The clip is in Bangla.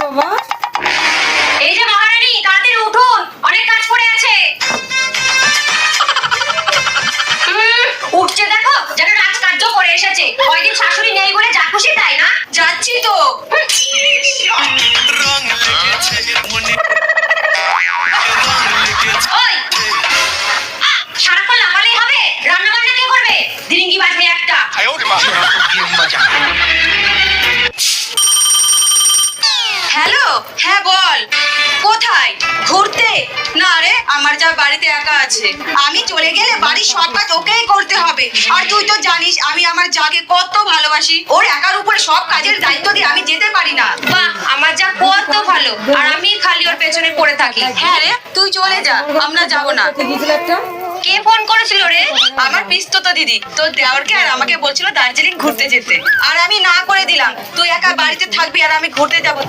বাবা? এই যে মহারানী, তাড়াতাড়ি উঠুন, অনেক কাজ পড়ে আছে। উঠছে দেখো, যেন রাজকার্য করে এসেছে। কয়দিন শাশুড়ি নেই বলে যা খুশি তাই না? যাচ্ছি তো। ওই, সারাক্ষণ লাফালেই হবে? রান্না বান্না কে করবে? দিরিঙ্গি বাজবে একটা। হ্যালো, হ্যাঁ বল। কোথায়? ঘুরতে? না রে, আমার যা বাড়িতে একা আছে। আমি চলে গেলে বাড়ির সব কাজ ওকেই করতে হবে। আর তুই তো জানিস আমি আমার যাকে কত ভালোবাসি। ওর একার উপরে সব কাজের দায়িত্ব দিয়ে আমি যেতে পারি না। বাহ, আমার যা কত ভালো, আর আমি খালি ওর পেছনে পড়ে থাকি। হ্যাঁ রে, তুই চলে যা, আমরা যাব না। গিয়েছিল একটা কে ফোন করেছিল রে? আমার পিস্তত দিদি। তোর দেওরকে আর আমাকে বলছিল দার্জিলিং ঘুরতে যেতে, আর আমি না করে দিলাম। তুই একা বাড়িতে থাকবি আর আমি ঘুরতে যাব।